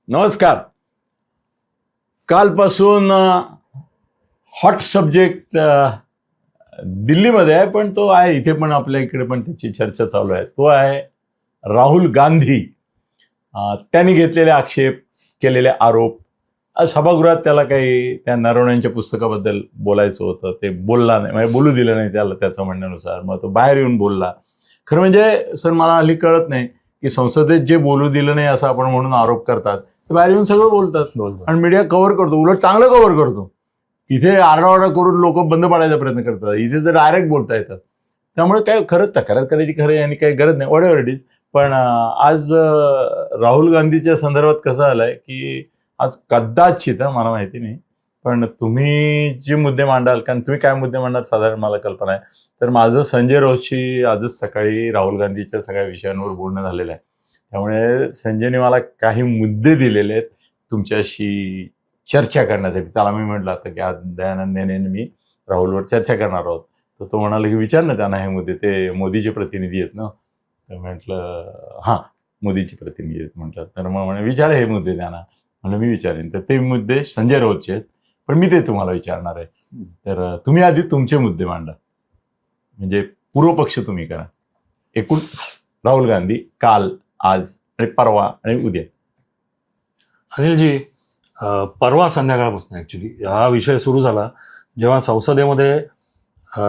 नमस्कार. कालपासून hot subject दिल्लीमध्ये आहे, पण तो आहे इथे पण, आपल्या इकडे पण त्याची चर्चा चालू आहे. तो आहे राहुल गांधी. त्यांनी घेतलेले आक्षेप, केलेले आरोप. आज सभागृहात त्याला काही त्या नरवण्यांच्या पुस्तकाबद्दल बोलायचं होतं, ते बोलला नाही, म्हणजे बोलू दिलं नाही त्याला त्याचं म्हणण्यानुसार. मग तो बाहेर येऊन बोलला. खरं म्हणजे सर मला हल्ली कळत नाही की संसदेत जे बोलू दिलं नाही असं आपण म्हणून आरोप करतात, ते बाहेर येऊन सगळं बोलतात आणि मीडिया कव्हर करतो, उलट चांगलं कव्हर करतो. इथे आरडाओरडा करून लोक बंद पाडायचा प्रयत्न करतात, इथे तर डायरेक्ट बोलता येतात. त्यामुळे काय खरंच तक्रार करायची खरं आणि काही गरज नाही, व्हॉट एव्हर इट इज. पण आज राहुल गांधीच्या संदर्भात कसं आलंय की आज कदाचित, मला माहिती नाही, पण तुम्ही जे मुद्दे मांडाल, कारण तुम्ही काय मुद्दे मांडाल साधारण मला कल्पना आहे. तर माझं संजय राऊतशी आजच सकाळी राहुल गांधीच्या सगळ्या विषयांवर बोलणं झालेलं आहे. त्यामुळे संजयने मला काही मुद्दे दिलेले आहेत तुमच्याशी चर्चा करण्यासाठी. त्याला मी म्हटलं होतं की आज दयानंद मी राहुलवर चर्चा करणार आहोत. तर तो म्हणाला की विचार ना त्यांना हे मुद्दे, ते मोदीचे प्रतिनिधी आहेत ना. तर म्हटलं हां, मोदीचे प्रतिनिधी आहेत म्हटलं. तर मग म्हणे विचार हे मुद्दे त्यांना. म्हणलं मी विचारेन. तर ते मुद्दे संजय राऊतचे आहेत, पण मी ते तुम्हाला विचारणार आहे. तर तुम्ही आधी तुमचे मुद्दे मांडा, म्हणजे पूर्वपक्ष तुम्ही करा. एकूण राहुल गांधी काल, आज आणि परवा आणि उद्या. अनिलजी, परवा संध्याकाळपासून ॲक्च्युली हा विषय सुरू झाला जेव्हा संसदेमध्ये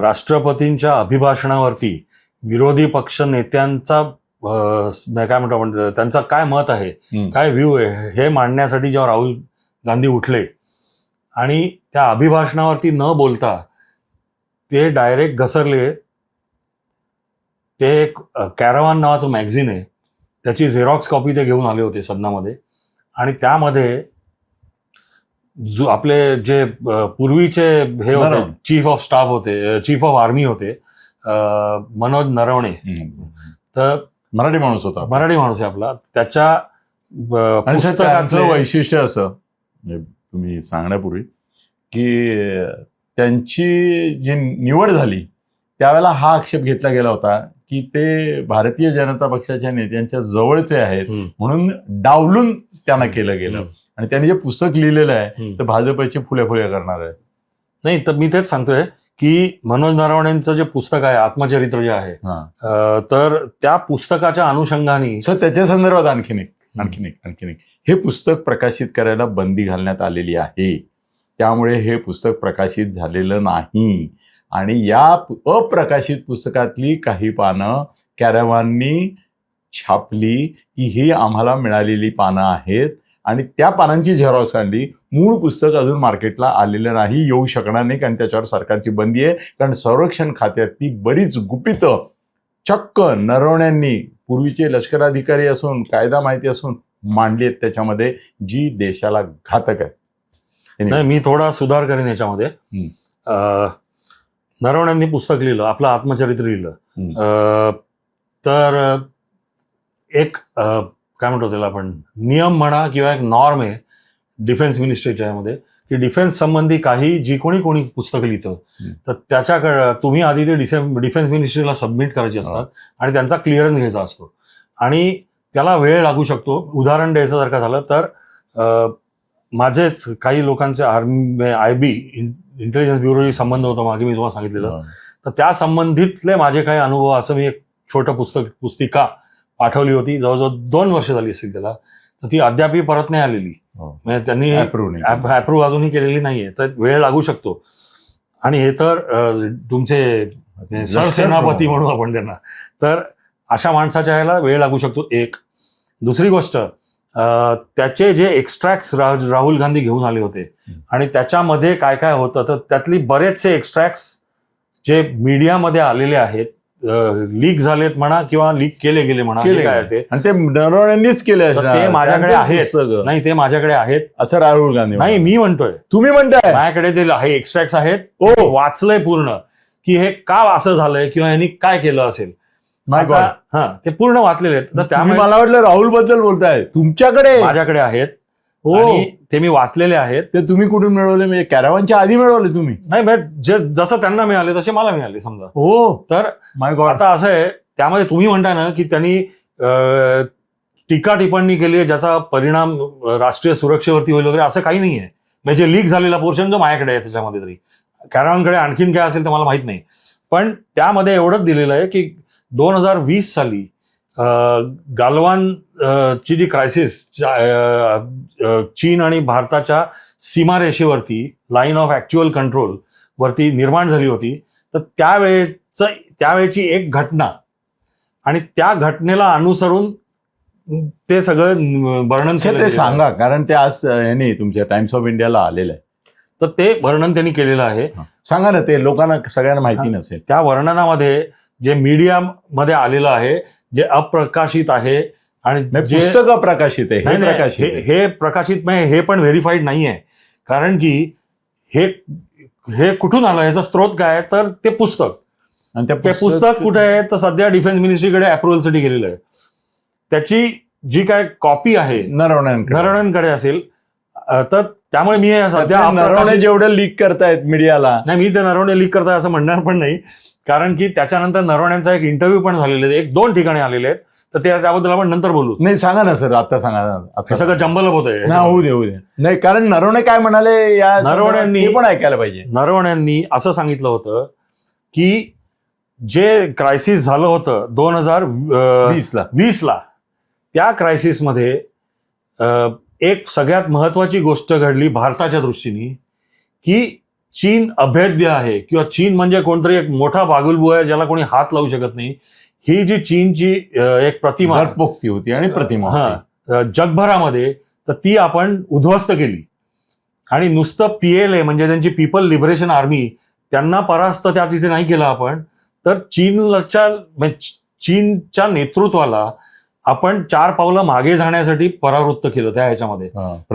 राष्ट्रपतींच्या अभिभाषणावरती विरोधी पक्ष नेत्यांचा काय म्हणतो आपण, त्यांचा काय मत आहे, काय व्ह्यू आहे, हे मांडण्यासाठी जेव्हा राहुल गांधी उठले आणि त्या अभिभाषणावरती न बोलता ते डायरेक्ट घसरले. ते एक कॅरावान नावाचं मॅगझिन आहे, त्याची झेरॉक्स कॉपी ते घेऊन आले होते सदनामध्ये. आणि त्यामध्ये जो आपले जे पूर्वीचे हे होते, चीफ ऑफ स्टाफ होते, चीफ ऑफ आर्मी होते, मनोज नरवणे. तर मराठी माणूस होता, मराठी माणूस आहे आपला. त्याच्या पुस्तकाचं वैशिष्ट्य असं, तुम्ही सांगण्यापूर्वी, की त्यांची जी निवड झाली त्यावेळेला हा आक्षेप घेतला गेला होता की ते भारतीय जनता पक्षाच्या नेत्यांच्या जवळचे आहेत म्हणून डावलून त्यांना केलं गेलं. आणि त्यांनी जे पुस्तक लिहिलेलं आहे तर भाजपची फुले करणार आहे. नाही, तर मी तेच सांगतोय की मनोज नरवणेंचं जे पुस्तक आहे, आत्मचरित्र जे आहे, तर त्या पुस्तकाच्या अनुषंगाने सर त्याच्या संदर्भात आणखीन एक हे पुस्तक प्रकाशित करायला बंदी घालण्यात आलेली आहे. त्यामुळे हे पुस्तक प्रकाशित झालेलं नाही. आणि या अप्रकाशित पुस्तकातली काही पानं कॅरावाननी छापली की ही आम्हाला मिळालेली पानं आहेत आणि त्या पानांची झेरॉक्स आणली. मूळ पुस्तक अजून मार्केटला आलेलं नाही, येऊ शकणार नाही, कारण त्याच्यावर सरकारची बंदी आहे. कारण संरक्षण खात्यातली बरीच गुपितं चक्क नरवण्यांनी, पूर्वीचे लष्कराधिकारी असून, कायदा माहिती असून, मांडली आहेत त्याच्यामध्ये, जी देशाला घातक आहे. नाही, मी थोडा सुधार करेन याच्यामध्ये. नरवण्यांनी पुस्तक लिहिलं, आपलं आत्मचरित्र लिहिलं, तर एक काय म्हणतो त्याला आपण, नियम म्हणा किंवा एक नॉर्म आहे डिफेन्स मिनिस्ट्रीच्या यामध्ये, की डिफेन्स संबंधी काही जी कोणी पुस्तकं लिहितं तर त्याच्याकडे तुम्ही आधी ते डिफेन्स मिनिस्ट्रीला सबमिट करायचे असतात आणि त्यांचा क्लिअरन्स घ्यायचा असतो आणि त्याला वेळ लागू शकतो. उदाहरण द्यायचं जर का झालं तर माझेच काही लोकांचे आर्मी, IB इंटेलिजन्स ब्युरोशी संबंध होता मागे, मी तुम्हाला सांगितलेलं. तर त्या संबंधितले माझे काही अनुभव, असं मी एक छोटं पुस्तिका पाठवली होती, जवळजवळ 2 वर्ष झाली असतील त्याला. तर ती अद्याप परत नाही आलेली, म्हणजे त्यांनी अप्रूव्ह अजूनही केलेली नाहीये. तर वेळ लागू शकतो. आणि हे तर तुमचे सरसेनापती म्हणू आपण त्यांना, तर अशा माणसाच्या ह्याला वेळ लागू शकतो. एक दुसरी गोष्ट, त्याचे जे एक्स्ट्रॅक्ट्स राहुल गांधी घेऊन आले होते आणि त्याच्यामध्ये काय काय होतं, तर त्यातली बरेचसे एक्स्ट्रॅक्ट्स जे मीडियामध्ये आलेले आहेत, लीक झालेत म्हणा किंवा लीक केले गेले म्हणा, काय ते, आणि ते नरवण्यांनीच केले, ते माझ्याकडे आहेत. नाही, ते माझ्याकडे आहेत असं राहुल गांधी नाही, मी म्हणतोय, तुम्ही म्हणताय माझ्याकडे ते आहे, एक्स्ट्रॅक्ट्स आहेत. वाचलंय पूर्ण की हे का असं झालंय किंवा यांनी काय केलं असेल. ते पूर्ण वाचलेले आहेत. तर त्यामुळे मला वाटलं राहुल बद्दल बोलताय. तुमच्याकडे? माझ्याकडे आहेत, ते मी वाचलेले आहेत. ते तुम्ही कुठून मिळवले? म्हणजे कॅरावानच्या आधी मिळवले तुम्ही? नाही, जसं त्यांना मिळाले तसे मला मिळाले समजा. हो. तर आता असं आहे, त्यामध्ये तुम्ही म्हणताय ना की त्यांनी टीका टिप्पणी केली आहे ज्याचा परिणाम राष्ट्रीय सुरक्षेवरती होईल वगैरे असं काही नाही आहे. म्हणजे लीक झालेला पोर्शन जो माझ्याकडे आहे त्याच्यामध्ये तरी कॅरॉनकडे आणखीन काय असेल ते मला माहित नाही. पण त्यामध्ये एवढंच दिलेलं आहे की 2020 साली गालवान ची जी क्रायसिस चीन आणि भारताच्या सीमारेषेवरती लाईन ऑफ ऍक्च्युअल कंट्रोल वरती निर्माण झाली होती. तर त्यावेळेची एक घटना आणि त्या घटनेला अनुसरून ते सगळं वर्णन ते सांगा, कारण ते आज यांनी तुमच्या टाइम्स ऑफ इंडियाला आलेलं आहे. तर ते वर्णन त्यांनी केलेलं आहे. सांगा ना, ते लोकांना सगळ्यांना माहिती नसेल. त्या वर्णनामध्ये जे मीडियामध्ये आलेलं आहे, जे अप्रकाशित आहे आणि जे पुस्तक अप्रकाशित आहे, हे प्रकाशित हे पण व्हेरीफाईड नाही आहे. कारण की हे कुठून आलं, याचा स्रोत काय आहे, तर ते पुस्तक. आणि ते पुस्तक कुठे आहे, तर सध्या डिफेन्स मिनिस्ट्रीकडे अप्रुव्हलसाठी गेलेलं आहे. त्याची जी काय कॉपी आहे नरवणेंकडे असेल. तर त्यामुळे मी सध्या नरवणे जेवढं लीक करतायत मीडियाला, नाही, मी ते नरवणे लीक करताय असं म्हणणार पण नाही. कारण की त्याच्यानंतर नरवण्यांचा एक इंटरव्ह्यू पण झालेले आहेत, 1-2 ठिकाणी आलेले आहेत. तर त्याबद्दल आपण नंतर बोलू. नाही, सांगा ना सर, आता सांगा ना. सगळं जंबलप होत आहे. होऊ दे. नाही, कारण नरवणे काय म्हणाले या नरवण्यांनी पण ऐकायला पाहिजे. नरवण्यांनी असं सांगितलं होतं की जे क्रायसिस झालं होतं 2020 ला, त्या क्रायसिसमध्ये एक सगळ्यात महत्वाची गोष्ट घडली भारताच्या दृष्टीने, की चीन अभेद्य आहे किंवा चीन म्हणजे कोणतरी एक मोठा बागुलबू आहे ज्याला कोणी हात लावू शकत नाही. ही जी चीनची एक प्रतिमा पोक्ती होती आणि प्रतिमा जगभरामध्ये, तर ती आपण उद्ध्वस्त केली. आणि नुसतं PLA म्हणजे त्यांची पीपल लिबरेशन आर्मी, त्यांना परास्त त्या तिथे नाही केलं आपण, तर चीनच्या नेतृत्वाला आपण 4 पावलं मागे जाण्यासाठी परावृत्त केलं त्या ह्याच्यामध्ये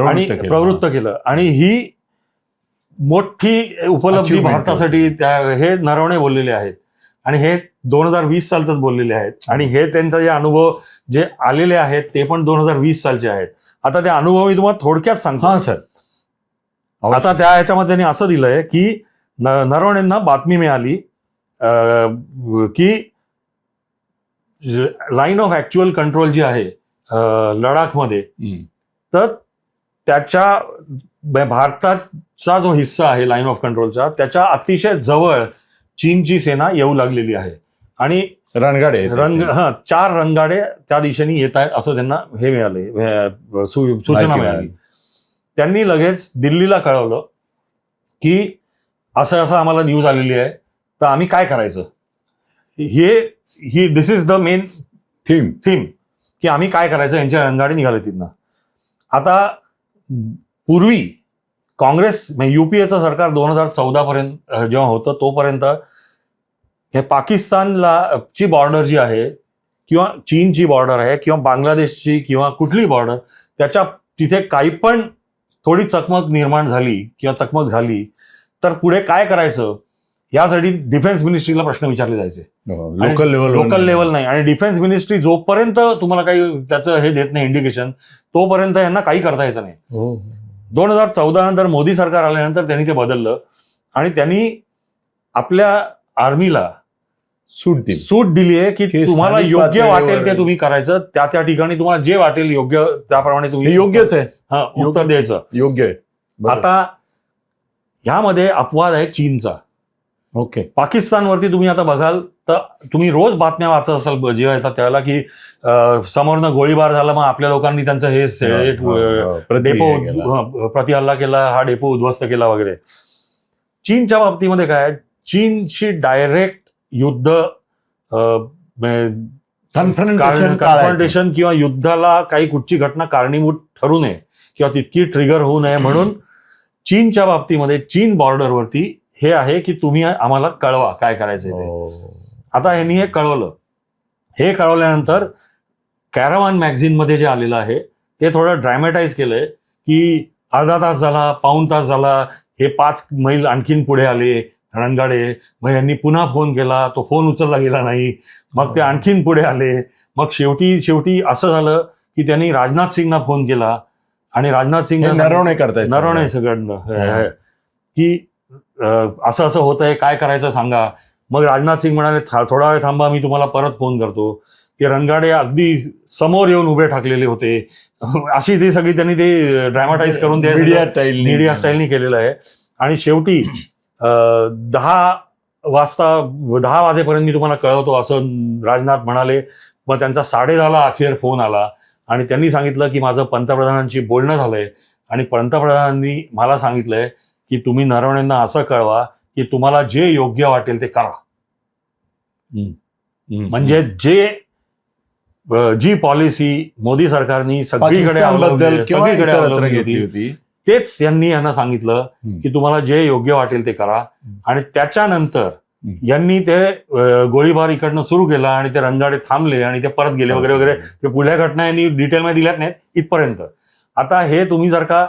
आणि प्रवृत्त केलं. आणि ही मोठी उपलब्धी भारतासाठी हे नरवणे बोललेले आहेत. आणि हे 2020 सालच बोललेले आहेत. आणि हे त्यांचा जे अनुभव जे आलेले आहेत ते पण 2020 सालचे आहेत. आता ते अनुभव मी तुम्हाला थोडक्यात सांगतो. हां सर. आता त्या ह्याच्यामध्ये त्यांनी असं दिलंय की नरवणेंना बातमी मिळाली की लाईन ऑफ ऍक्च्युअल कंट्रोल जी आहे लडाखमध्ये, तर त्याच्या भारताचा जो हिस्सा आहे लाईन ऑफ कंट्रोलचा, त्याच्या अतिशय जवळ चीनची सेना येऊ लागलेली आहे. आणि रणगाडे 4 रणगाडे त्या दिशेने येत आहेत असं त्यांना हे मिळाले, सूचना मिळाली. त्यांनी लगेच दिल्लीला कळवलं की असं असं आम्हाला न्यूज आलेली आहे, तर आम्ही काय करायचं. दिस इज द मेन थीम की आम्ही काय करायचं. यांच्या रणगाडी निघाले तिथनं. आता पूर्वी काँग्रेस UPAचं सरकार 2014 पर्यंत जेव्हा होतं, तोपर्यंत हे पाकिस्तानला ची बॉर्डर जी आहे किंवा चीनची बॉर्डर आहे किंवा बांगलादेशची किंवा कुठली बॉर्डर, त्याच्या तिथे काही पण थोडी चकमक निर्माण झाली किंवा चकमक झाली तर पुढे काय करायचं यासाठी डिफेन्स मिनिस्ट्रीला प्रश्न विचारले जायचे. लोकल लेवल नाही. आणि डिफेन्स मिनिस्ट्री जोपर्यंत तुम्हाला काही त्याचं हे देत नाही इंडिकेशन, तोपर्यंत यांना काही करता यायचं नाही. 2014 नंतर मोदी सरकार आल्यानंतर त्यांनी ते बदललं आणि त्यांनी आपल्या आर्मीला सूट दिली आहे की तुम्हाला योग्य वाटेल ते तुम्ही करायचं. त्या ठिकाणी तुम्हाला जे वाटेल योग्य त्याप्रमाणे तुम्ही योग्यच आहे उत्तर द्यायचं. योग्य आहे. आता ह्यामध्ये अपवाद आहे चीनचा. ओके. पाकिस्तानवरती तुम्ही आता बघाल तर तुम्ही रोज बातम्या वाचत असाल जेव्हा येतात त्यावेळेला की समोरनं गोळीबार झाला, मग आपल्या लोकांनी त्यांचं हे एक डेपो प्रतिहल्ला केला, हा डेपो उद्ध्वस्त केला वगैरे. चीनच्या बाबतीमध्ये काय, चीनशी डायरेक्ट युद्ध कन्फ्रंटेशन किंवा युद्धाला काही कुठची घटना कारणीभूत ठरू नये किंवा तितकी ट्रिगर होऊ नये म्हणून चीनच्या बाबतीमध्ये चीन बॉर्डरवरती हे आहे की तुम्ही आम्हाला कळवा काय करायचंय ते. आता यांनी हे कळवलं. हे कळवल्यानंतर कॅरावान मॅगझिन मध्ये जे आलेलं आहे ते थोडं ड्रॅमॅटाईज केलंय की अर्धा तास झाला, पाऊण तास झाला, हे 5 मैल आणखीन पुढे आले रणगाडे. मग यांनी पुन्हा फोन केला, तो फोन उचलला गेला नाही. मग ते आणखीन पुढे आले. मग शेवटी असं झालं की त्यांनी राजनाथ सिंगना फोन केला आणि राजनाथ सिंग नरवणे सगळं की असं असं होतंय, काय करायचं सांगा. मग राजनाथ सिंग म्हणाले थोडा वेळ थांबा, मी तुम्हाला परत फोन करतो. की रणगाडे अगदी समोर येऊन उभे ठाकलेले होते. अशी ती सगळी त्यांनी ते ड्रॅमाटाईज करून ते मीडिया स्टाईलनी केलेलं आहे. आणि शेवटी 10 वाजेपर्यंत मी तुम्हाला कळवतो असं राजनाथ म्हणाले. मग त्यांचा 10:30 अखेर फोन आला आणि त्यांनी सांगितलं की माझं पंतप्रधानांशी बोलणं झालंय आणि पंतप्रधानांनी मला सांगितलंय की तुम्ही नरवणेंना असं कळवा की तुम्हाला जे योग्य वाटेल ते करा. म्हणजे जी पॉलिसी मोदी सरकारनी सगळीकडे अवलंबली होती तेच यांना सांगितलं की तुम्हाला जे योग्य वाटेल ते करा. आणि त्याच्यानंतर यांनी ते गोळीबार इकडनं सुरू केला आणि ते रणगाडे थांबले आणि ते परत गेले वगैरे वगैरे. ते पुढल्या घटना यांनी डिटेलमध्ये दिल्यात नाहीत इथपर्यंत. आता हे तुम्ही जर का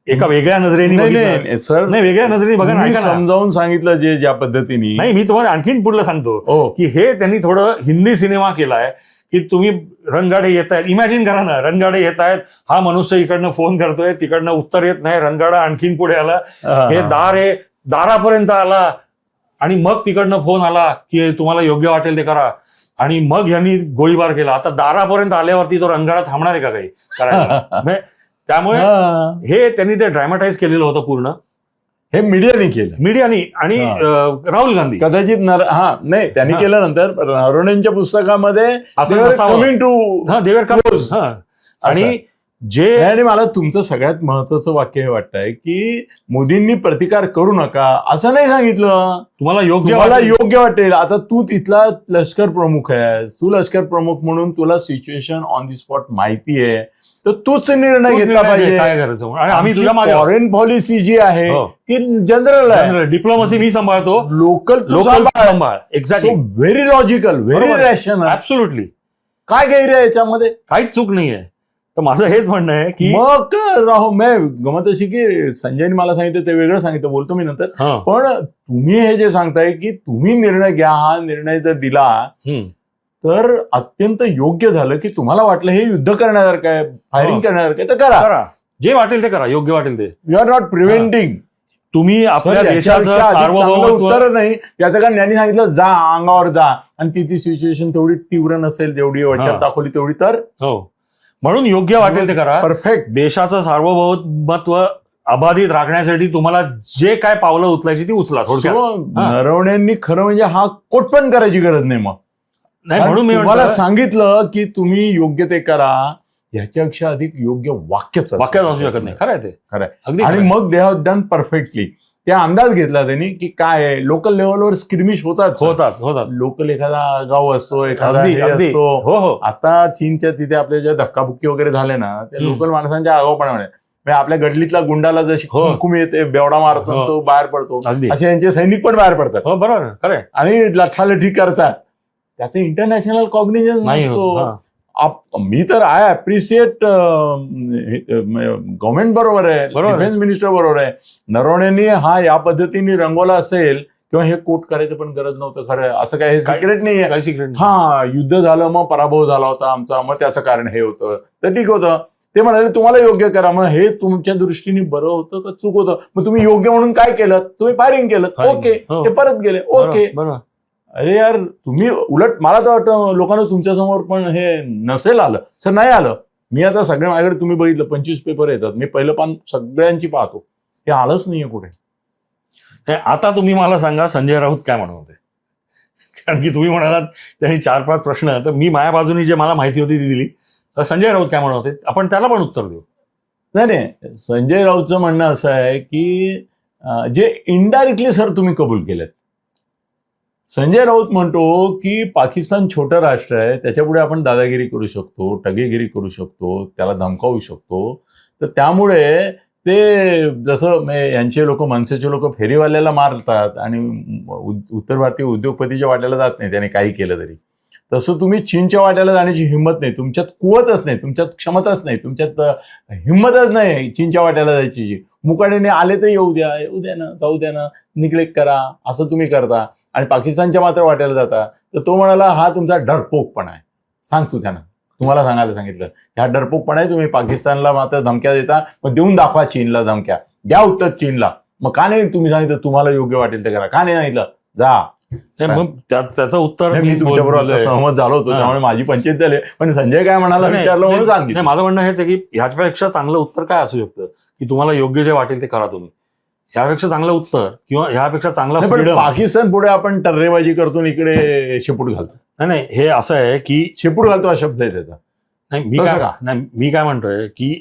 एका वेगळ्या नजरेने सर नाही वेगळ्या नजरेने बघा ना, समजावून सांगितलं जे ज्या पद्धतीने. नाही, मी तुम्हाला आणखीन पुढलं सांगतो की हे त्यांनी थोडं हिंदी सिनेमा केलाय की तुम्ही रणगाडे येत आहेत. इमॅजिन करा ना, रणगाडे येत आहेत, हा मनुष्य इकडनं फोन करतोय, तिकडनं उत्तर येत नाही, रणगाडा आणखीन पुढे आला, हे दार आहे, दारापर्यंत आला आणि मग तिकडनं फोन आला की तुम्हाला योग्य वाटेल ते करा आणि मग यांनी गोळीबार केला. आता दारापर्यंत आल्यावरती तो रणगाडा थांबणार आहे का काही करायला? त्यामुळे हे त्यांनी ते ड्रॅमाटाईज केलेलं होतं पूर्ण. हे मीडियाने केलं, मीडियाने. आणि राहुल गांधी कदाचित नाही त्यांनी केलं. नंतर नरवणेंच्या पुस्तकामध्ये आणि आणि मला तुमचं सगळ्यात महत्वाचं वाक्य हे वाटतंय की मोदींनी प्रतिकार करू नका असं नाही सांगितलं. तुम्हाला योग्य वाटेल. आता तू तिथला लष्कर प्रमुख आहे, तू लष्कर प्रमुख म्हणून तुला सिच्युएशन ऑन दी स्पॉट माहिती आहे, तर तूच निर्णय घेतला पाहिजे काय करायचं. आणि आम्ही तुझ्या मागे फॉरेन पॉलिसी जी आहे ती जनरल आहे. डिप्लोमसी मी सांभाळतो, लोकल सांभाळ. Exactly, very logical, very rational. Absolutely काय गैर आहे याच्यामध्ये? काहीच चूक नाहीये. तर माझं हेच म्हणणं आहे की मग गमत अशी की संजयने मला सांगितलं ते वेगळं सांगितलं, बोलतो मी नंतर. पण तुम्ही हे जे सांगताय की तुम्ही निर्णय घ्या, हा निर्णय जर दिला तर अत्यंत योग्य झालं की तुम्हाला वाटलं हे युद्ध करण्यासारखं आहे, फायरिंग करण्यासारखं आहे, तर करा, जे वाटेल ते करा, योग्य वाटेल ते. You are not preventing. तुम्ही आपल्या देशाचं सार्वभौमत्व उत्तर नाही याचं कारण यांनी सांगितलं जा अंगावर जा आणि ती सिच्युएशन तेवढी तीव्र नसेल, जेवढी वचन दाखवली तेवढी, तर म्हणून योग्य वाटेल ते करा. परफेक्ट. देशाचं सार्वभौमत्व अबाधित राखण्यासाठी तुम्हाला जे काय पावलं उचलायची ती उचला. नरवण्यांनी खरं म्हणजे हा कोट पण करायची गरज नाही. मग नाही, म्हणून मी मला सांगितलं की तुम्ही योग्य ते करा, याच्यापेक्षा अधिक योग्य वाक्यच असू शकत नाही. खरं आहे ते, खरं. आणि मग दे हॅव डन परफेक्टली. त्या अंदाज घेतला त्यांनी की काय आहे, लोकल लेवलवर स्क्रिमिश होतात. लोकल एखादा गाव असतो, एखादा असतो. हो. आता चीनच्या तिथे आपल्या ज्या धक्काबुक्की वगैरे झाले ना, त्या लोकल माणसांच्या आगाऊपणामुळे आपल्या गडलीतला गुंडाला जशी हुकूम येते, बेवडा मारतो, तो बाहेर पडतो, असे यांचे सैनिक पण बाहेर पडतात. बरोबर, खरं. आणि लठालठी करतात. त्याचं इंटरनॅशनल कॉग्निजन्स नसतो. मी तर आय अप्रिशिएट गव्हर्नमेंट बरोबर आहे, डिफेन्स मिनिस्टर बरोबर आहे. नरवणेंनी हा या पद्धतीने रंगवला असेल किंवा हे कोट करायचं पण गरज नव्हतं. खरं असं काय, हे सिक्रेट नाही आहे. हा, युद्ध झालं, मग पराभव झाला होता आमचा, मग त्याचं कारण हे होतं, तर ठीक होतं. ते म्हणाले तुम्हाला योग्य करा. मग हे तुमच्या दृष्टीने बरं होतं का चूक होतं? मग तुम्ही योग्य म्हणून काय केलं? तुम्ही फायरिंग केलं, ओके, ते परत गेले, ओके. अरे यार, तुम्ही उलट मला तर वाटतं लोकांना तुमच्यासमोर पण हे नसेल आलं. सर नाही आलं. मी आता सगळ्या माझ्याकडे तुम्ही बघितलं 25 पेपर येतात, मी पहिलं पान सगळ्यांची पाहतो, हे आलंच नाहीये कुठे. आता तुम्ही मला सांगा संजय राऊत काय म्हणत होते? कारण की तुम्ही म्हणालात त्यांनी 4-5 प्रश्न, तर मी माझ्या बाजूनी जे मला माहिती होती ती दिली. तर संजय राऊत काय म्हणत होते आपण त्याला पण उत्तर देऊ. नाही, संजय राऊतचं म्हणणं असं आहे की जे इनडायरेक्टली सर तुम्ही कबूल केलेत. संजय राऊत म्हणतो की पाकिस्तान छोटं राष्ट्र आहे, त्याच्यापुढे आपण दादागिरी करू शकतो, टगेगिरी करू शकतो, त्याला धमकावू शकतो. तर त्यामुळे ते जसं यांचे लोक, मनसेचे लोक फेरीवाल्याला मारतात आणि उत्तर भारतीय उद्योगपतीच्या वाट्याला जात नाही त्याने काही केलं तरी, तसं तुम्ही चीनच्या वाट्याला जाण्याची हिंमत नाही. तुमच्यात कुवतच नाही, तुमच्यात क्षमताच नाही, तुमच्यात हिंमतच नाही चीनच्या वाट्याला जायची. मुकाडीने आले तर येऊ द्या ना, जाऊ द्या ना, निग्लेक्ट करा, असं तुम्ही करता. आणि पाकिस्तानच्या मात्र वाट्याला जाता. तर तो म्हणाला हा तुमचा डरपोकपणा आहे. सांगतो त्यानं, तुम्हाला सांगायला सांगितलं, ह्या डरपोकपणा आहे, तुम्ही पाकिस्तानला मात्र धमक्या देता, मग देऊन दाखवा चीनला धमक्या, द्या उत्तर चीनला. मग का नाही तुम्ही सांगितलं तुम्हाला योग्य वाटेल ते करा? का नाही सांगितलं जा मग त्याचं उत्तर नाही, मी तुमच्याबरोबर आता सहमत झालो होतो, त्यामुळे माझी पंचायत झाली. पण संजय काय म्हणाला विचारलं म्हणून सांगितलं. माझं म्हणणं हेच आहे की ह्याच्यापेक्षा चांगलं उत्तर काय असू शकतं की तुम्हाला योग्य जे वाटेल ते करा तुम्ही. ह्यापेक्षा चांगलं उत्तर किंवा ह्यापेक्षा चांगला फ्रीडम. पाकिस्तान पुढे आपण टर्रेबाजी करतो इकडे शेपूट घालतो. नाही हे असं आहे की शेपूट घालतो हा शब्द आहे त्याचा. नाही मी काय म्हणतोय की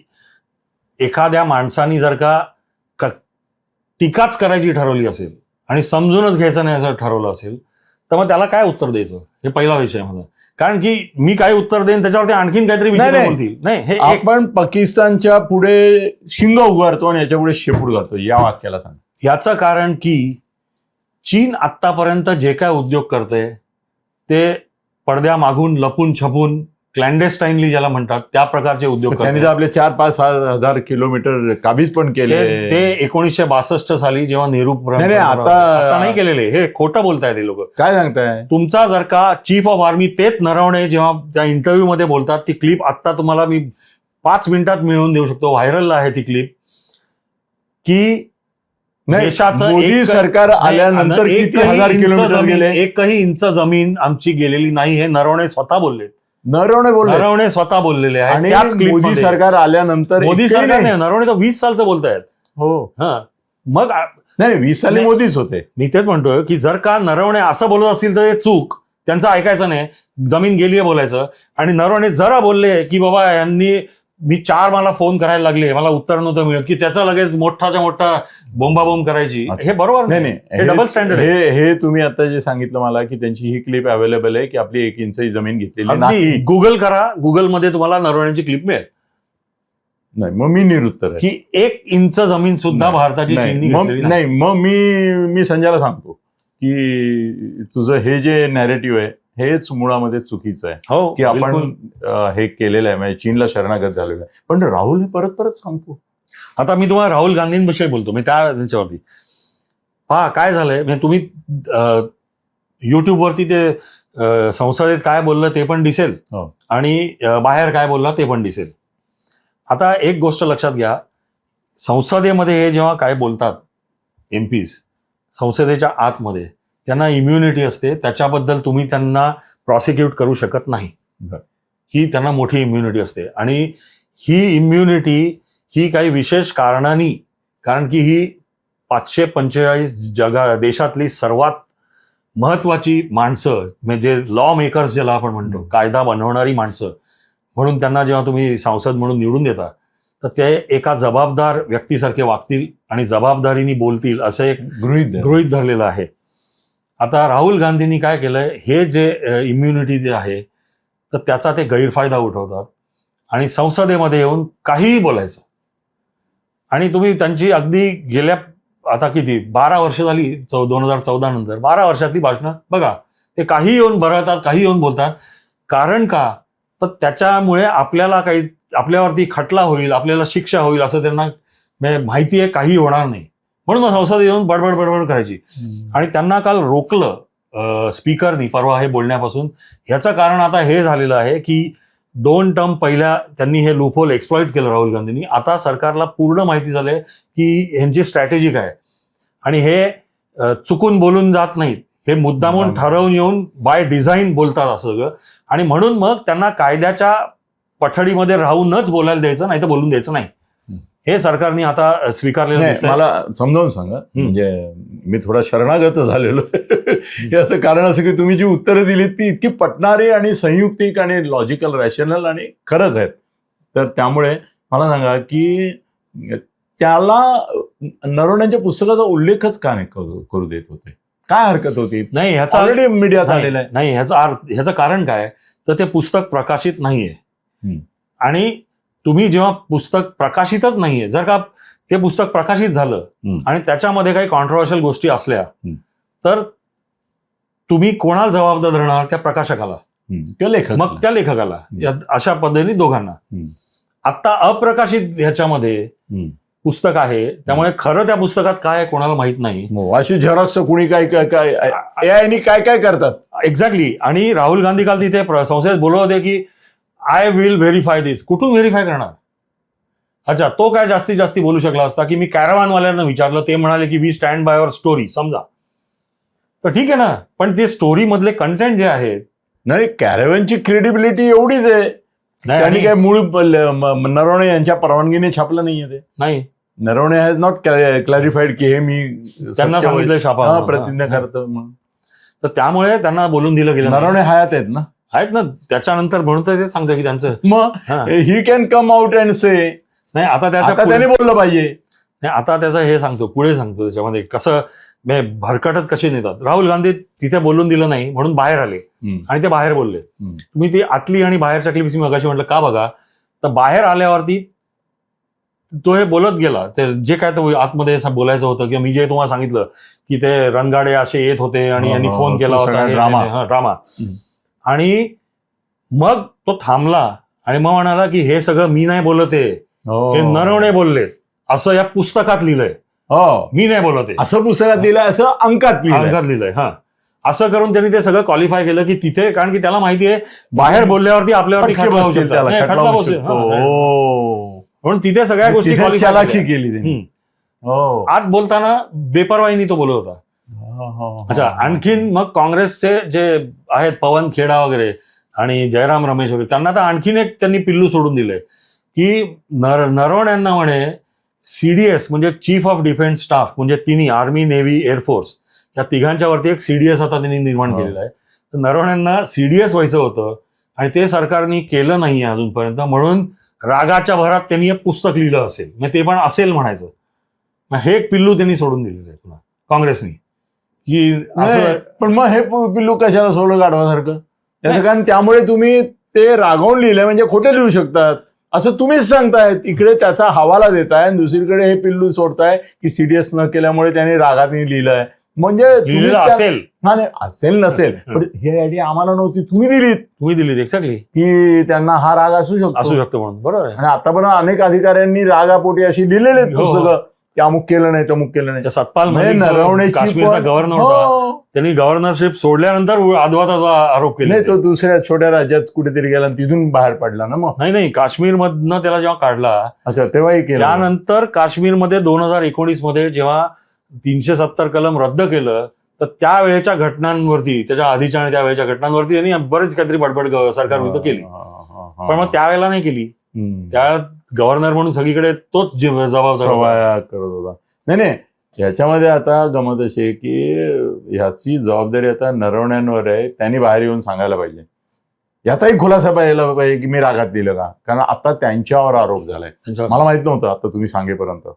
एखाद्या माणसानी जर का टीकाच करायची ठरवली असेल आणि समजूनच घ्यायचं नाही असं ठरवलं असेल तर मग त्याला काय उत्तर द्यायचं हे पहिला विषय आहे माझा. कारण की मी काय उत्तर देईन त्याच्यावरती आणखीन काहीतरी विचार बोलतील. नाही हे आपण पाकिस्तानच्या पुढे शिंग उगारतो आणि याच्या पुढे शेपूट घालतो, या वाक्याला सांग. याचं कारण की चीन आत्तापर्यंत जे काय उद्योग करते ते पडद्यामागून लपून छपून क्लॅन्डेस्टाईनली ज्याला म्हणतात त्या प्रकारचे उद्योग त्यांनी तर आपले 4-5 किलोमीटर काबीज पण केले. ते 1962 साली जेव्हा नेहरू आता नाही केलेले. हे खोटं बोलताय ते लोक. काय सांगताय? तुमचा जर का चीफ ऑफ आर्मी तेच नरवणे जेव्हा त्या इंटरव्ह्यू मध्ये बोलतात, ती क्लिप आता तुम्हाला मी 5 मिनिटात मिळवून देऊ शकतो, व्हायरल आहे ती क्लिप, की देशाचं मोदी सरकार आल्यानंतर किती हजार किलोमीटर गेले, एकही इंच जमीन आमची गेलेली नाही हे नरवणे स्वतः बोलले. नरवणे स्वतः बोललेले आहे. आणि मोदी सरकार आल्यानंतर मोदी सरकार नाही, नरवणे तर 20 सालचं बोलतायत. हो मग नाही 20 साली मोदीच होते. मी तेच म्हणतोय की जर का नरवणे असं बोलत असतील तर हे चूक, त्यांचं ऐकायचं नाही, जमीन गेली आहे बोलायचं. आणि नरवणे जरा बोलले की बाबा यांनी मी 4 मला फोन करायला लागले, मला उत्तर नव्हतं मिळत, की त्याचा लगेच मोठाच्या मोठा बोंबाबोंब करायची, हे बरोबर नाही. हे डबल स्टँडर्ड आहे. हे तुम्ही आता जे सांगितलं मला की त्यांची ही क्लिप अवेलेबल आहे की आपली 1 इंचही जमीन घेतलेली नाही. गुगल करा, गुगलमध्ये तुम्हाला नरवण्याची क्लिप मिळेल. नाही मग मी निरुत्तर आहे की 1 इंच जमीन सुद्धा भारताची चीननी घेतलेली नाही. मग मी संजयला सांगतो की तुझं हे जे नॅरेटिव्ह आहे हेच मुळामध्ये चुकीचं आहे. हो, की आपण हे केलेलं आहे, म्हणजे चीनला शरणागत झालेलं आहे. पण राहुल हे परत सांगतो. आता मी तुम्हाला राहुल गांधींविषयी बोलतो. मी त्यांच्यावरती पहा काय झालंय. म्हणजे तुम्ही युट्यूबवरती ते संसदेत काय बोललं ते पण दिसेल आणि बाहेर काय बोलला ते पण दिसेल. आता एक गोष्ट लक्षात घ्या, संसदेमध्ये हे जेव्हा काय बोलतात एमपीज, संसदेच्या आतमध्ये त्यांना इम्युनिटी असते, त्याच्याबद्दल तुम्ही त्यांना प्रॉसिक्यूट करू शकत नाही. ही त्यांना मोठी इम्युनिटी असते. आणि ही इम्युनिटी ही काही विशेष कारणांनी, कारण की ही 545 देशातली सर्वात महत्वाची माणसं, म्हणजे लॉ मेकर्स ज्याला आपण म्हणतो, कायदा बनवणारी माणसं म्हणून त्यांना जेव्हा तुम्ही संसद म्हणून निवडून देता तर ते एका जबाबदार व्यक्तीसारखे वागतील आणि जबाबदारीने बोलतील असं एक गृहीत धरलेलं आहे. आता राहुल गांधींनी काय केलंय, हे जे इम्युनिटी जे आहे तर त्याचा ते गैरफायदा उठवतात आणि संसदेमध्ये येऊन काहीही बोलायचं. आणि तुम्ही त्यांची अगदी गेल्या आता किती 12 वर्ष झाली, 2014 नंतर 12 वर्षातली भाषणं बघा, ते काही येऊन बरळतात, काही येऊन बोलतात. कारण का, तर त्याच्यामुळे आपल्यावरती खटला होईल, आपल्याला शिक्षा होईल असं त्यांना माहिती आहे, काही होणार नाही म्हणून संसदेत येऊन बडबड करायची. आणि त्यांना काल रोखलं स्पीकरनी परवा हे बोलण्यापासून. ह्याचं कारण आता हे झालेलं आहे की 2 टर्म पहिल्या त्यांनी हे लूपहोल एक्सप्लॉइट केलं राहुल गांधींनी. आता सरकारला पूर्ण माहिती झालंय की ह्यांची स्ट्रॅटेजी काय, आणि हे चुकून बोलून जात नाहीत, हे मुद्दामून ठरवून येऊन बाय डिझाईन बोलतात असं सगळं. आणि म्हणून मग त्यांना कायद्याच्या पठडीमध्ये राहूनच बोलायला द्यायचं, नाही तर बोलून द्यायचं नाही, हे सरकारने आता स्वीकारलेलं दिसतंय. मला समजावून सांगा, म्हणजे मी थोडा शरणागत झालेलो. याचं कारण असं की तुम्ही जी उत्तरं दिलीत ती इतकी पटणारी आणि संयुक्तिक आणि लॉजिकल रॅशनल आणि खरंच आहेत. तर त्यामुळे मला सांगा की त्याला नरवण्यांच्या पुस्तकाचा उल्लेखच का नाही करू देत होते, काय हरकत होती? नाही, ह्याचा ऑलरेडी मीडियात आलेला आहे. नाही, ह्याचं कारण काय, तर ते पुस्तक प्रकाशित नाहीये. आणि तुम्ही जेव्हा पुस्तक प्रकाशितच नाहीये, जर का ते पुस्तक प्रकाशित झालं आणि त्याच्यामध्ये काही कॉन्ट्रोवर्शियल गोष्टी असल्या तर तुम्ही कोणाला जबाबदार धरणार? त्या प्रकाशकाला, मग त्या लेखकाला, अशा पद्धतीने दोघांना. आता अप्रकाशित ह्याच्यामध्ये पुस्तक आहे, त्यामुळे खरं त्या पुस्तकात काय आहे कोणाला माहित नाही. अशी झेरॉक्स कुणी काय एआयनी काय करतात एक्झॅक्टली. आणि राहुल गांधी काल तिथे संसदेत बोलत होते की आय विल व्हेरीफाय दिस. कुठून व्हेरीफाय करणार? अच्छा, तो काय जास्तीत जास्त बोलू शकला असता की मी कॅरावानवाल्यांना विचारलं, ते म्हणाले की we stand by our story. समजा तर ठीक आहे ना, पण ते स्टोरी मधले कंटेंट जे आहेत, नाही कॅरेव्हनची क्रेडिबिलिटी एवढीच आहे. त्यांनी काय मूळ नरवणे यांच्या परवानगीने छापलं नाहीये ते. नाही, नरवणे हॅज नॉट क्लॅरिफाईड की हे मी त्यांना सांगितलं छापा प्रतिज्ञा करतो म्हणून. तर त्यामुळे त्यांना बोलून दिलं गेलं. नरवणे हयात आहेत ना, आहेत ना, त्याच्यानंतर म्हणून तर ते सांगतं की त्यांचं मग he can come out and say. नाही, आता त्याने बोललं पाहिजे. नाही, आता त्याचं हे सांगतो, पुढे सांगतो त्याच्यामध्ये कसं भरकटत कसे नेतात. राहुल गांधी तिथे बोलून दिलं नाही म्हणून बाहेर आले आणि ते बाहेर बोलले. तुम्ही ती आतली आणि बाहेरच्या क्लिप्स मी मगाशी म्हटलं का बघा, तर बाहेर आल्यावरती तो हे बोलत गेला. ते जे काय तो आतमध्ये बोलायचं होतं किंवा मी जे तुम्हाला सांगितलं की ते रणगाडे असे येत होते आणि यांनी फोन केला होता, ड्रामा. आणि मग तो थांबला आणि मग म्हणाला की हे सगळं मी नाही बोलत आहे, हे नरवणे बोललेत, असं या पुस्तकात लिहिलंय, मी नाही बोलत आहे, असं पुस्तकात लिहिलंय, असं अंकात लिहिलंय. हा, असं करून त्यांनी ते सगळं क्वालिफाय केलं की तिथे, कारण की त्याला माहिती आहे बाहेर बोलल्यावरती आपल्यावरती खटला होऊ शकतो, म्हणून तिथे सगळ्या गोष्टी क्वालिफाय केली त्यांनी. आत बोलताना बेपरवाईनी तो बोलत होता. अच्छा, आणखीन मग काँग्रेसचे जे आहेत पवन खेडा वगैरे आणि जयराम रमेश वगैरे, त्यांना तर आणखीन एक त्यांनी पिल्लू सोडून दिलंय की नरवण्यांना म्हणे सीडीएस म्हणजे चीफ ऑफ डिफेन्स स्टाफ, म्हणजे तिन्ही आर्मी, नेव्ही, एअरफोर्स या तिघांच्या वरती एक सीडीएस आता त्यांनी निर्माण केलेला आहे. तर नरवण्यांना सीडीएस व्हायचं होतं आणि ते सरकारने केलं नाहीये अजूनपर्यंत, म्हणून रागाच्या भरात त्यांनी एक पुस्तक लिहिलं असेल, मग ते पण असेल म्हणायचं. मग हे एक पिल्लू त्यांनी सोडून दिलेलं आहे पुन्हा काँग्रेसनी की असं. पण मग हे पिल्लू कशाला सोडलं गाढवासारखं? त्याचं कारण त्यामुळे तुम्ही ते रागावून लिहिलंय म्हणजे खोटे लिहू शकतात असं तुम्हीच सांगताय. इकडे त्याचा हवाला देताय आणि दुसरीकडे हे पिल्लू सोडताय की सीडीएस न केल्यामुळे त्यांनी रागाने लिहिलंय. म्हणजे असेल असेल नसेल, पण ही आयडिया आम्हाला नव्हती, तुम्ही दिलीत एक्झॅक्टली, की त्यांना हा राग असू शकतो म्हणून. बरोबर आहे. आणि आतापर्यंत अनेक अधिकाऱ्यांनी रागापोटी अशी लिहिलेली आहेत पुस्तकं की अमुक केलं नाही तमुक केलं नाही. सतपाल काश्मीरचा गव्हर्नर होता, त्यांनी गव्हर्नरशिप सोडल्यानंतर अद्वाचा आरोप केले. नाही, तो दुसऱ्या छोट्या राज्यात कुठेतरी गेला आणि तिथून बाहेर पडला ना. मग नाही, काश्मीरमधनं त्याला जेव्हा काढला, अच्छा, तेव्हाही केलं. त्यानंतर काश्मीरमध्ये 2019 मध्ये जेव्हा 370 कलम रद्द केलं, तर त्यावेळेच्या घटनांवरती, त्याच्या आधीच्या आणि त्यावेळेच्या घटनांवरती त्यांनी बरेच काहीतरी बडबड सरकारविरुद्ध केली, पण मग त्यावेळेला नाही केली. त्या गव्हर्नर म्हणून सगळीकडे तोच जबाबदार करत होता. नाही, याच्यामध्ये आता गमत अशी आहे की ह्याची जबाबदारी आता नरवण्यांवर आहे. त्यांनी बाहेर येऊन सांगायला पाहिजे, याचाही खुलासा पाहिजे की मी रागात दिलं का, कारण आता त्यांच्यावर आरोप झालाय. मला माहित नव्हतं आता तुम्ही सांगेपर्यंत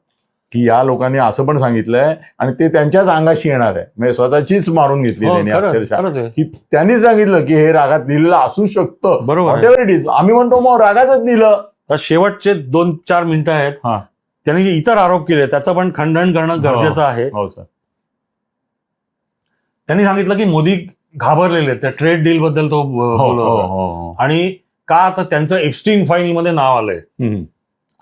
की या लोकांनी असं पण सांगितलंय आणि ते त्यांच्याच अंगाशी येणार आहे. म्हणजे स्वतःचीच मारून घेतली त्यांनी अक्षरशः, की त्यांनी सांगितलं की हे रागात दिलेलं असू शकतं. बरोबर, आम्ही म्हणतो मग रागातच दिलं. शेवटचे 2-4 मिनिटं आहेत, त्यांनी इतर आरोप केले त्याचं पण खंडन करणं गरजेचं आहे. त्यांनी सांगितलं की मोदी घाबरलेले, त्या ट्रेड डील बद्दल तो बोलत होता आणि का आता त्यांचं एप्स्टीन फाईल मध्ये नाव आलंय.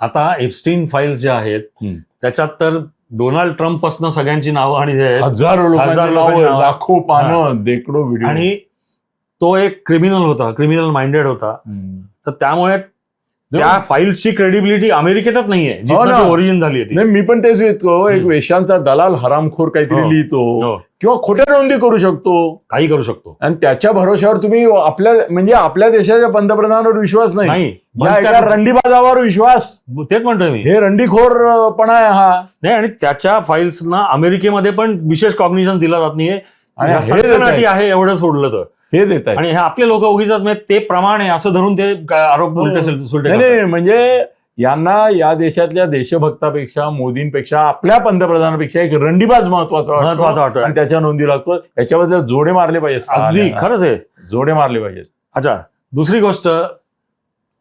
आता एप्स्टीन फाईल जे आहेत त्याच्यात तर डोनाल्ड ट्रम्प पासून सगळ्यांची नावं आणि हजारो लाखो पानं, देकडो व्हिडिओ, आणि तो एक क्रिमिनल माइंडेड होता. तर त्यामुळे त्या फाईल्सची क्रेडिबिलिटी अमेरिकेतच नाहीये, जिथं ओरिजिन झाली आहे. मी पण तेच येतो, एक वेशांचा दलाल हरामखोर काहीतरी लिहितो किंवा खोट्या नोंदी करू शकतो, काही करू शकतो, आणि त्याच्या भरोश्यावर तुम्ही आपल्या देशाच्या पंतप्रधानावर विश्वास नाही, रंडीबाजावर विश्वास. तेच म्हणतोय मी, हे रंडीखोरपणा आहे हा. नाही, आणि त्याच्या फाईल्सना अमेरिकेमध्ये पण विशेष कॉग्निशन दिला जात नाहीये आणि आहे एवढं सोडलं तर हे देत आहे. आणि हे आपले लोक उगीच ते प्रमाण आहे असं धरून ते आरोप सुलटे. म्हणजे यांना या देशातल्या देशभक्तापेक्षा, मोदींपेक्षा, आपल्या पंतप्रधानापेक्षा एक रंडीबाज महत्वाचा वाटतो आणि त्याच्या नोंदी लागतो. याच्याबद्दल जोडे मारले पाहिजे. अगदी खरंच आहे, जोडे मारले पाहिजेत. अच्छा, दुसरी गोष्ट,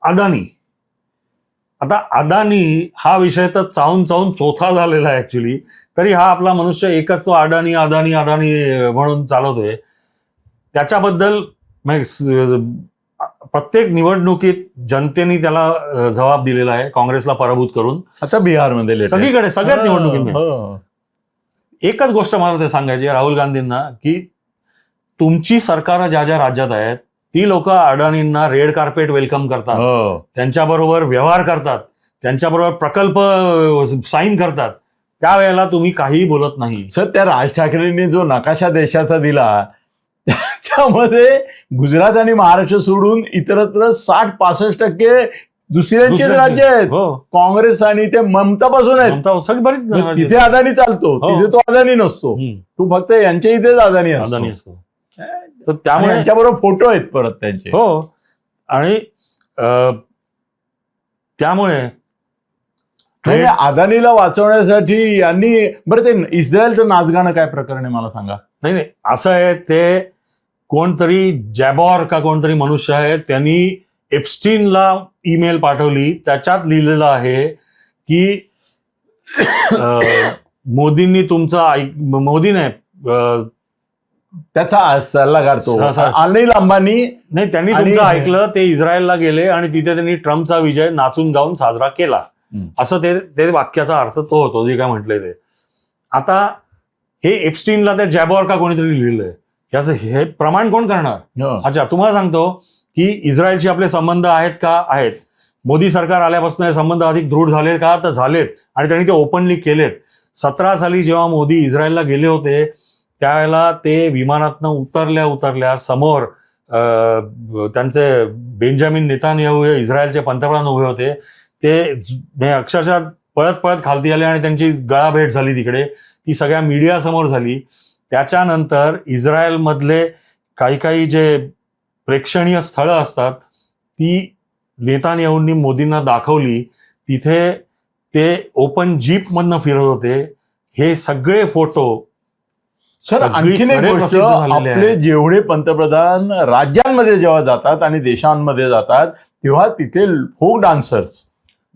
अदानी. आता अदानी हा विषय तर चावून चोथा झालेला आहे ऍक्च्युली. तरी हा आपला मनुष्य एकच तो अदानी अदानी अदानी म्हणून चालवतोय. त्याच्याबद्दल प्रत्येक निवडणुकीत जनतेने त्याला जबाब दिलेला आहे, काँग्रेसला पराभूत करून. आता बिहारमध्ये सगळीकडे सगळ्याच निवडणुकीत एकच गोष्ट मला ते सांगायची राहुल गांधींना, की तुमची सरकार ज्या ज्या राज्यात आहेत ती लोक अडाणींना रेड कार्पेट वेलकम करतात, त्यांच्याबरोबर व्यवहार करतात, त्यांच्याबरोबर प्रकल्प साईन करतात, त्यावेळेला तुम्ही काहीही बोलत नाही. सर, त्या राज ठाकरेंनी जो नकाशा देशाचा दिला त्याच्यामध्ये गुजरात आणि महाराष्ट्र सोडून इतरत्र 60-65% दुसऱ्यांचेच राज्य आहेत. हो, काँग्रेस आणि ते ममतापासून आहेत. ममता सगळी बरीच तिथे अदानी चालतो, हो. तिथे तो अदानी नसतो. तू फक्त यांच्या इथेच अदानी अदानी असतो. असतो. तर त्यामुळे यांच्याबरोबर फोटो आहेत परत त्यांचे. हो, आणि त्यामुळे म्हणजे अदानीला वाचवण्यासाठी यांनी बरं, ते इस्रायलचं नाचगाणं काय प्रकरण आहे मला सांगा. नाही, असं आहे, ते कोणतरी जॅबॉर का कोणतरी मनुष्य आहे, त्यांनी एप्स्टीनला ईमेल पाठवली. त्याच्यात लिहिलेलं आहे की मोदींनी तुमचं मोदी नाही, त्याचा सल्लागार तो अनिल अंबानी, नाही, त्यांनी तुमचं ऐकलं, ते इस्रायलला गेले आणि तिथे त्यांनी ट्रम्पचा विजय नाचून गाऊन साजरा केला, असं ते वाक्याचा अर्थ तो होतो जे काय म्हटलंय ते. आता हे एप्स्टीनला त्या जॅबॉर का कोणीतरी लिहिलंय, याचं हे प्रमाण कोण करणार? अच्छा, तुम्हाला सांगतो की इस्रायलशी आपले संबंध आहेत का? आहेत. मोदी सरकार आल्यापासून हे संबंध अधिक दृढ झाले का? तर झालेत, आणि त्यांनी ते ओपनली केलेत. 17 साली जेव्हा मोदी इस्रायलला गेले होते त्यावेळेला ते विमानातनं उतरल्या समोर त्यांचे बेंजामिन नेतान्याहू हे इस्रायलचे पंतप्रधान उभे होते. ते अक्षरशः पळत पळत खालती आले आणि त्यांची गळाभेट झाली तिकडे. ती सगळ्या मीडिया समोर झाली. त्याच्यानंतर इस्रायलमधले काही जे प्रेक्षणीय स्थळं असतात ती नेतान्याहूंनी मोदींना दाखवली. तिथे ते ओपन जीपमधनं फिरत होते. हे सगळे फोटो सर, आणखीन एक गोष्ट, आपले जेवढे पंतप्रधान राज्यांमध्ये जेव्हा जातात आणि देशांमध्ये जातात तेव्हा तिथे फोक डान्सर्स,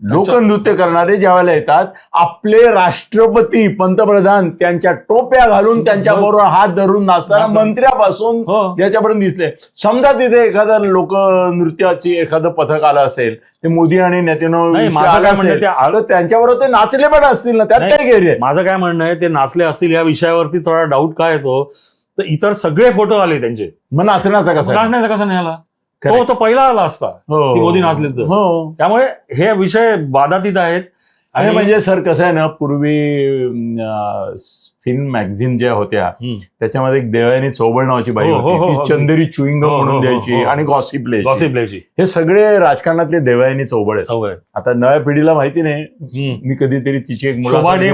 लोकनृत्य करणारे ज्यावेळेला येतात, आपले राष्ट्रपती पंतप्रधान त्यांच्या टोप्या घालून त्यांच्याबरोबर हात धरून नाचताना मंत्र्यापासून याच्यापर्यंत दिसले. समजा तिथे एखादा लोकनृत्याची एखादं पथक आलं असेल, ते मोदी आणि नेत्यानं त्यांच्याबरोबर ते नाचले पण असतील ना, त्यात काय गैर आहे? माझं काय म्हणणं आहे, ते नाचले असतील या विषयावरती थोडा डाऊट काय येतो, तर इतर सगळे फोटो आले त्यांचे. मग नाचण्याचा कसा नाही आला? तो पहिला आला असता की मोदी नाचले तर. त्यामुळे हे विषय वादातीत आहेत. आणि म्हणजे सर कसं आहे ना, पूर्वी फिल्म मॅगझिन ज्या होत्या त्याच्यामध्ये एक देवयानी चौबळ नावाची बाई होती, ती चंदेरी चुईंग म्हणून द्यायची आणि गॉसिप लिहायची. हे सगळे राजकारणातले देवयानी चौबळ आहेत. आता नव्या पिढीला माहिती नाही, मी कधीतरी तिची एक शोभाडे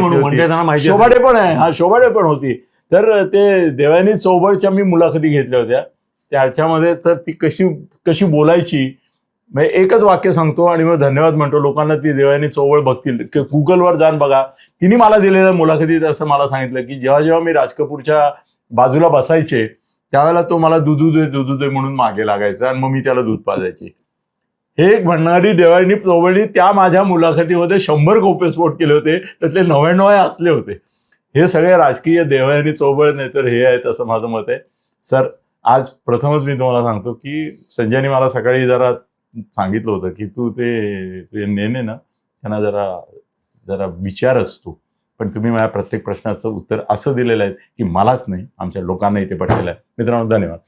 पण आहे, हा शोभाडे पण होती. तर ते देवयानी चौबळच्या मी मुलाखती घेतल्या होत्या. त्याच्यामध्ये तर ती कशी बोलायची, म्हणजे एकच वाक्य सांगतो आणि मग धन्यवाद म्हणतो. लोकांना ती देवयानी चौबळ बघतील, गुगलवर जाऊन बघा. तिने मला दिलेल्या मुलाखतीत असं मला सांगितलं की जेव्हा जेव्हा मी राज कपूरच्या बाजूला बसायचे त्यावेळेला तो मला दुधू दे म्हणून मागे लागायचा आणि मग मी त्याला दूध पाजायची. हे एक म्हणणारी देवयानी चौबळी त्या माझ्या मुलाखतीमध्ये 100 गौप्यस्फोट केले होते, त्यातले 99 असले होते. हे सगळे राजकीय देवयानी चौबळ नाही तर हे आहेत असं माझं मत आहे. सर, आज प्रथमच मी तुम्हाला सांगतो की संजयने मला सकाळी जरा सांगितलं होतं की तू ते नेने ना त्यांना जरा विचारच तू, पण तुम्ही माझ्या प्रत्येक प्रश्नाचं उत्तर असं दिलेलं आहे की मलाच नाही, आमच्या लोकांनाही ते पटलेलं आहे. मित्रांनो, धन्यवाद.